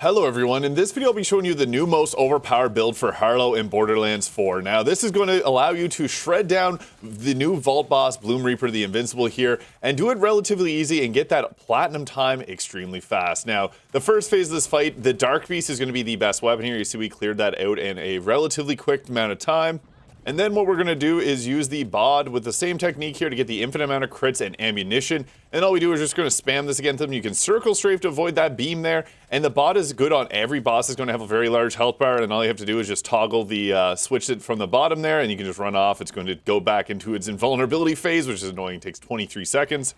Hello everyone, in this video I'll be showing you the new most overpowered build for Harlowe in Borderlands 4. Now this is going to allow you to shred down the new vault boss Bloomreaper the Invincible here and do it relatively easy and get that platinum time extremely fast. Now the first phase of this fight, the Darkbeast is going to be the best weapon here. You see we cleared that out in a relatively quick amount of time. And then what we're going to do is use the bod with the same technique here to get the infinite amount of crits and ammunition. And all we do is just going to spam this against them. You can circle strafe to avoid that beam there. And the bod is good on every boss. It's going to have a very large health bar. And all you have to do is just toggle the switch it from the bottom there. And you can just run off. It's going to go back into its invulnerability phase, which is annoying. It takes 23 seconds.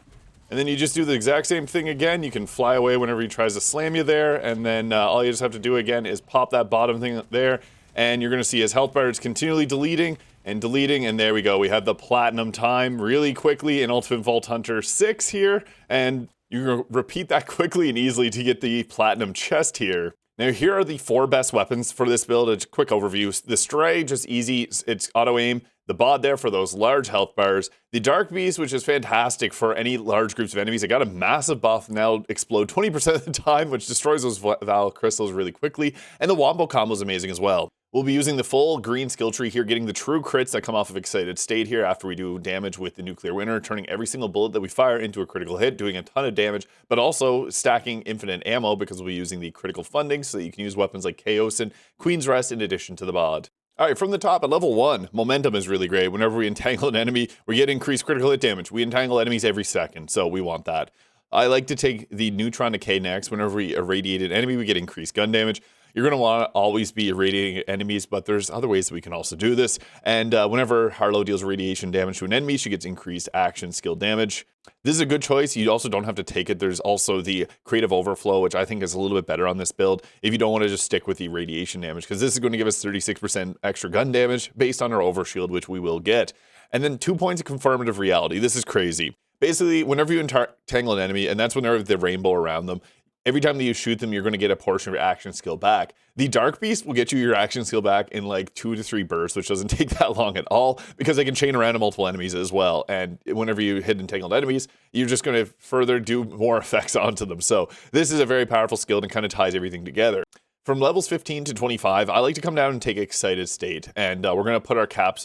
And then you just do the exact same thing again. You can fly away whenever he tries to slam you there. And then all you just have to do again is pop that bottom thing there. And you're going to see his health bar is continually deleting, and there we go. We have the platinum time really quickly in Ultimate Vault Hunter 6 here, and you repeat that quickly and easily to get the platinum chest here. Now here are the 4 best weapons for this build. A quick overview. The Stray, just easy, it's auto aim. The bod there for those large health bars. The Darkbeast, which is fantastic for any large groups of enemies. It got a massive buff, now explode 20% of the time, which destroys those Val crystals really quickly. And the Wombo combo is amazing as well. We'll be using the full green skill tree here, getting the true crits that come off of Excited State here after we do damage with the Nuclear Winter, turning every single bullet that we fire into a critical hit, doing a ton of damage, but also stacking infinite ammo because we'll be using the critical funding so that you can use weapons like Chaos and Queen's Rest in addition to the bod. Alright, from the top at level 1, momentum is really great. Whenever we entangle an enemy, we get increased critical hit damage. We entangle enemies every second, so we want that. I like to take the Neutron Decay next. Whenever we irradiate an enemy, we get increased gun damage. You're going to want to always be irradiating enemies, but there's other ways that we can also do this. And whenever Harlowe deals radiation damage to an enemy, she gets increased action skill damage. This is a good choice. You also don't have to take it. There's also the Creative Overflow, which I think is a little bit better on this build if you don't want to just stick with the radiation damage, because this is going to give us 36% extra gun damage based on our overshield, which we will get. And then 2 points of confirmative reality. This is crazy. Basically, whenever you entangle an enemy, and that's when they're the rainbow around them, every time that you shoot them, you're going to get a portion of your action skill back. The Darkbeast will get you your action skill back in like 2 to 3 bursts, which doesn't take that long at all because they can chain around to multiple enemies as well. And whenever you hit entangled enemies, you're just going to further do more effects onto them. So this is a very powerful skill and kind of ties everything together. From levels 15 to 25, I like to come down and take Excited State. And we're going to put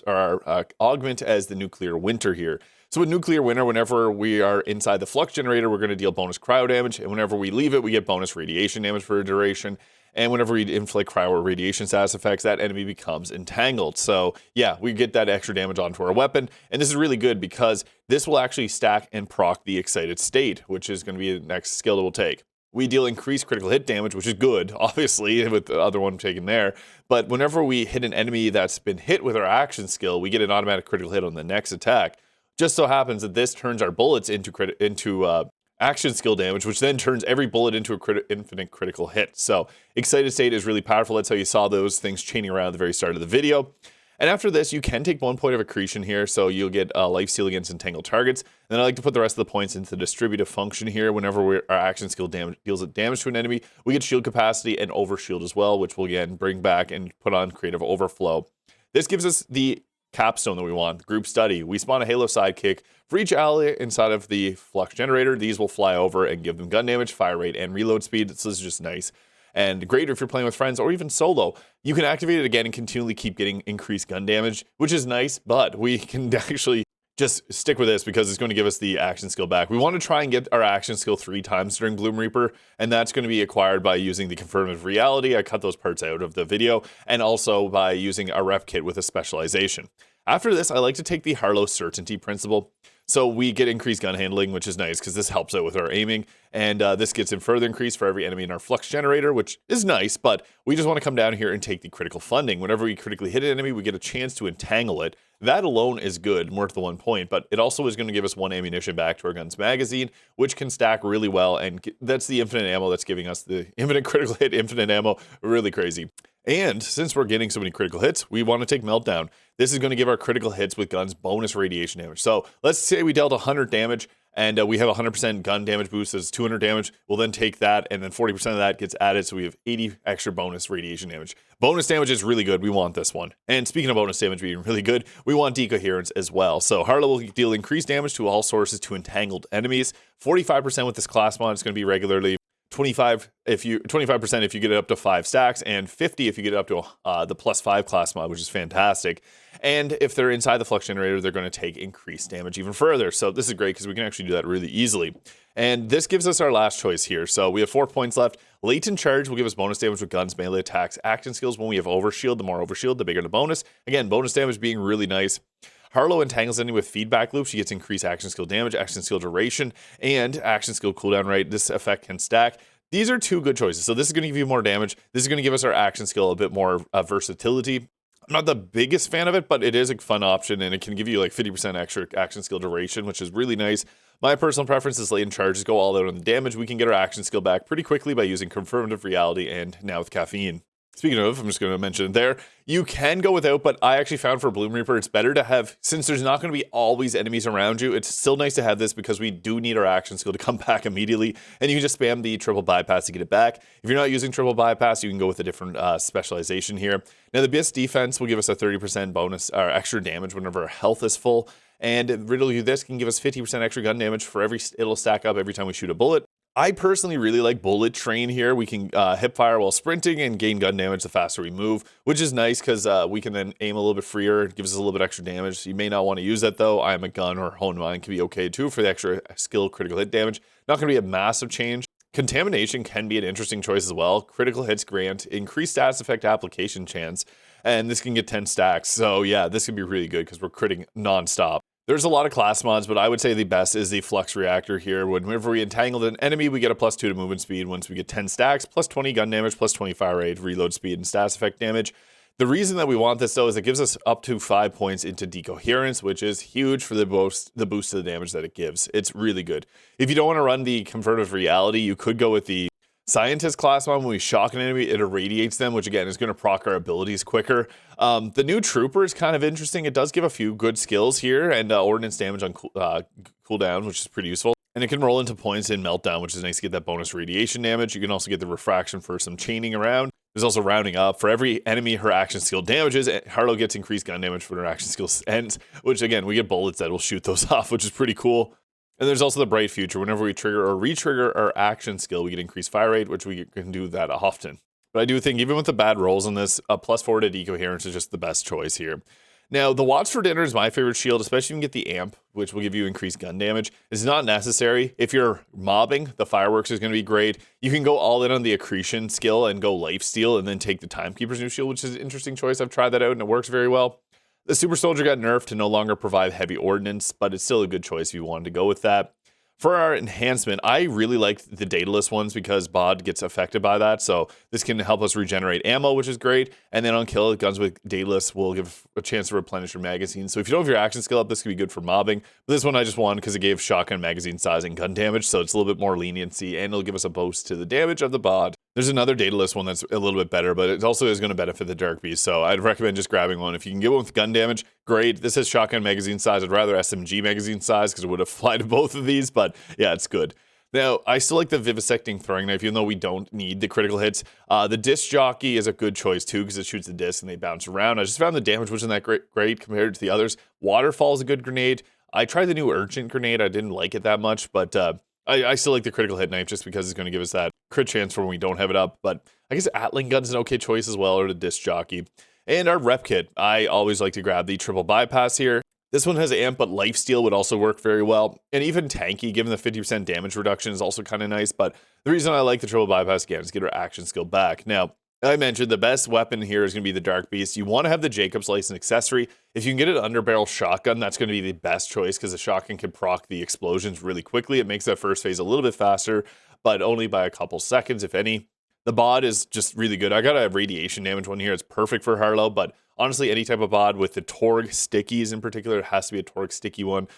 our Augment as the Nuclear Winter here. So with Nuclear Winter, whenever we are inside the Flux Generator, we're going to deal bonus cryo damage. And whenever we leave it, we get bonus radiation damage for a duration. And whenever we inflict cryo or radiation status effects, that enemy becomes entangled. So yeah, we get that extra damage onto our weapon. And this is really good because this will actually stack and proc the Excited State, which is going to be the next skill that we'll take. We deal increased critical hit damage, which is good, obviously, with the other one taken there. But whenever we hit an enemy that's been hit with our action skill, we get an automatic critical hit on the next attack. Just so happens that this turns our bullets into action skill damage, which then turns every bullet into an infinite critical hit. So Excited State is really powerful. That's how you saw those things chaining around at the very start of the video. And after this, you can take 1 point of accretion here, so you'll get lifesteal against entangled targets. And then I like to put the rest of the points into the distributive function here. Whenever our action skill deals damage to an enemy, we get shield capacity and overshield as well, which we'll again bring back and put on Creative Overflow. This gives us the Capstone that we want, Group Study. We spawn a Halo sidekick. For each ally inside of the Flux Generator, these will fly over and give them gun damage, fire rate, and reload speed. So this is just nice. And great if you're playing with friends or even solo. You can activate it again and continually keep getting increased gun damage, which is nice, but we can actually just stick with this because it's going to give us the action skill back. We want to try and get our action skill 3 times during Bloomreaper, and that's going to be acquired by using the confirmative reality. I cut those parts out of the video, and also by using our Repkit with a specialization. After this, I like to take the Harlowe Certainty Principle. So we get increased gun handling, which is nice because this helps out with our aiming. And this gets in further increase for every enemy in our Flux Generator, which is nice, but we just want to come down here and take the critical funding. Whenever we critically hit an enemy, we get a chance to entangle it. That alone is good, worth the 1 point, but it also is going to give us 1 ammunition back to our gun's magazine, which can stack really well. And that's the infinite ammo that's giving us the infinite critical hit, infinite ammo, really crazy. And since we're getting so many critical hits, we want to take Meltdown. This is going to give our critical hits with guns bonus radiation damage. So let's say we dealt 100 damage and we have 100% gun damage boost, that's 200 damage. We'll then take that and then 40% of that gets added. So we have 80 extra bonus radiation damage. Bonus damage is really good. We want this one. And speaking of bonus damage being really good, we want decoherence as well. So Harlowe will deal increased damage to all sources to entangled enemies. 45% with this class mod. It's going to be regularly 25% if you get it up to 5 stacks, and 50 if you get it up to the +5 class mod, which is fantastic. And if they're inside the flux generator, they're going to take increased damage even further. So this is great because we can actually do that really easily. And this gives us our last choice here. So we have 4 points left. Latent charge will give us bonus damage with guns, melee attacks, action skills. When we have overshield, the more overshield, the bigger the bonus. Again, bonus damage being really nice. Harlowe entangles enemy with feedback loops. She gets increased action skill damage, action skill duration, and action skill cooldown rate. This effect can stack. These are 2 good choices. So this is going to give you more damage. This is going to give us our action skill a bit more versatility. I'm not the biggest fan of it, but it is a fun option, and it can give you like 50% extra action skill duration, which is really nice. My personal preference is latent charges go all out on the damage. We can get our action skill back pretty quickly by using confirmative reality and now with caffeine. Speaking of, I'm just going to mention it there. You can go without, but I actually found for Bloomreaper, it's better to have, since there's not going to be always enemies around you, it's still nice to have this because we do need our action skill to come back immediately. And you can just spam the triple bypass to get it back. If you're not using triple bypass, you can go with a different specialization here. Now, the BS defense will give us a 30% bonus or extra damage whenever our health is full. And Riddle You This can give us 50% extra gun damage for it'll stack up every time we shoot a bullet. I personally really like Bullet Train here. We can hip fire while sprinting and gain gun damage the faster we move, which is nice because we can then aim a little bit freer. It gives us a little bit extra damage. So you may not want to use that though. I am a gun or hone mine can be okay too for the extra skill critical hit damage. Not going to be a massive change. Contamination can be an interesting choice as well. Critical hits grant increased status effect application chance, and this can get 10 stacks. So yeah, this could be really good because we're critting nonstop. There's a lot of class mods, but I would say the best is the Flux Reactor here. Whenever we entangle an enemy, we get a +2 to movement speed. Once we get 10 stacks, +20 gun damage, +20 fire rate, reload speed, and status effect damage. The reason that we want this, though, is it gives us up to 5 points into decoherence, which is huge for the boost to the damage that it gives. It's really good. If you don't want to run the Convertive Reality, you could go with the Scientist class mod. When we shock an enemy, it irradiates them, which again is going to proc our abilities quicker. The new Trooper is kind of interesting. It does give a few good skills here, and Ordnance damage on cooldown, which is pretty useful. And it can roll into points in Meltdown, which is nice to get that bonus radiation damage. You can also get the Refraction for some chaining around. There's also rounding up. For every enemy her action skill damages, Harlowe gets increased gun damage when her action skill ends, which again, we get bullets that will shoot those off, which is pretty cool. And there's also the Bright Future. Whenever we trigger or re-trigger our action skill, we get increased fire rate, which we can do that often. But I do think even with the bad rolls on this, a +4 to decoherence is just the best choice here. Now, the Watch for Dinner is my favorite shield, especially if you can get the amp, which will give you increased gun damage. It's not necessary. If you're mobbing, the fireworks is going to be great. You can go all in on the accretion skill and go lifesteal and then take the Timekeeper's new shield, which is an interesting choice. I've tried that out and it works very well. The Super Soldier got nerfed to no longer provide heavy ordnance, but it's still a good choice if you wanted to go with that. For our enhancement, I really like the dataless ones because BOD gets affected by that. So this can help us regenerate ammo, which is great. And then on kill, guns with dataless will give a chance to replenish your magazine. So if you don't have your action skill up, this could be good for mobbing. But this one I just won because it gave shotgun magazine size and gun damage. So it's a little bit more leniency and it'll give us a boost to the damage of the BOD. There's another dataless one that's a little bit better, but it also is going to benefit the Darkbeast. So I'd recommend just grabbing one. If you can get one with gun damage, great. This has shotgun magazine size. I'd rather SMG magazine size because it would apply to both of these, but yeah, it's good. Now, I still like the Vivisecting Throwing Knife, even though we don't need the critical hits. The Disc Jockey is a good choice too because it shoots the disc and they bounce around. I just found the damage wasn't that great compared to the others. Waterfall is a good grenade. I tried the new Urgent Grenade. I didn't like it that much, but I still like the critical hit knife just because it's going to give us that crit chance for when we don't have it up. But I guess Atling Gun's an okay choice as well, or the Disc Jockey. And our Repkit, I always like to grab the triple bypass here. This one has amp, but lifesteal would also work very well. And even tanky, given the 50% damage reduction, is also kind of nice. But the reason I like the triple bypass again is to get our action skill back. Now, I mentioned the best weapon here is going to be the Darkbeast. You want to have the Jakobs license accessory. If you can get an underbarrel shotgun, that's going to be the best choice because the shotgun can proc the explosions really quickly. It makes that first phase a little bit faster, but only by a couple seconds, if any. The BOD is just really good. I got a radiation damage one here. It's perfect for Harlowe, but honestly, any type of BOD with the Torg stickies in particular, it has to be a Torg sticky one.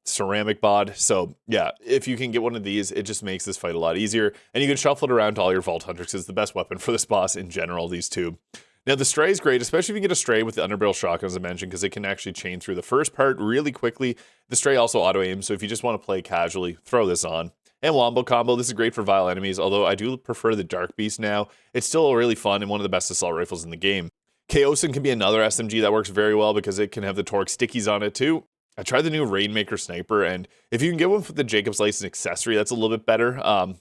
CeramicBod. So yeah, if you can get one of these, it just makes this fight a lot easier. And you can shuffle it around to all your Vault Hunters because it's the best weapon for this boss in general, these two. Now, the Stray is great, especially if you get a Stray with the underbarrel shotgun, as I mentioned, because it can actually chain through the first part really quickly. The Stray also auto-aims, so if you just want to play casually, throw this on. And Wombo Combo, this is great for vile enemies, although I do prefer the Darkbeast now. It's still really fun and one of the best assault rifles in the game. Chaosin can be another SMG that works very well because it can have the Torque stickies on it too. I tried the new Rainmaker Sniper, and if you can get one with the Jakobs license accessory, that's a little bit better.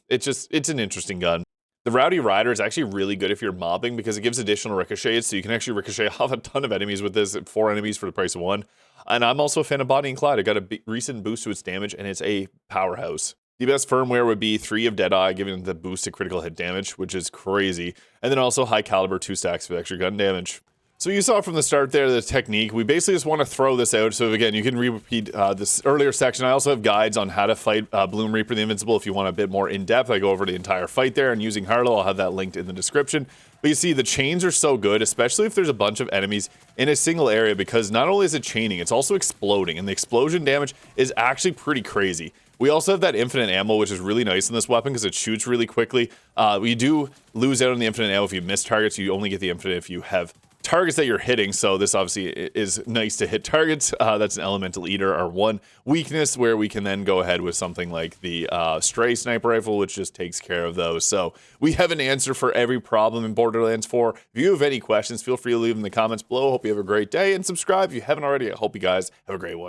It's an interesting gun. The Rowdy Rider is actually really good if you're mobbing because it gives additional ricochets, so you can actually ricochet off a ton of enemies with this, 4 enemies for the price of 1. And I'm also a fan of Body and Clyde. It got a recent boost to its damage, and it's a powerhouse. The best firmware would be 3 of Deadeye, giving the boosted critical hit damage, which is crazy. And then also high caliber 2 stacks with extra gun damage. So you saw from the start there the technique. We basically just want to throw this out. So again, you can repeat this earlier section. I also have guides on how to fight Bloomreaper the Invincible if you want a bit more in-depth. I go over the entire fight there, and using Harlowe, I'll have that linked in the description. But you see, the chains are so good, especially if there's a bunch of enemies in a single area, because not only is it chaining, it's also exploding, and the explosion damage is actually pretty crazy. We also have that infinite ammo, which is really nice in this weapon because it shoots really quickly. You do lose out on the infinite ammo if you miss targets. You only get the infinite if you have targets that you're hitting, so this obviously is nice to hit targets. That's an elemental eater, our one weakness, where we can then go ahead with something like the stray sniper rifle, which just takes care of those. So we have an answer for every problem in Borderlands 4. If you have any questions, feel free to leave them in the comments below. Hope you have a great day, and subscribe if you haven't already. I hope you guys have a great one.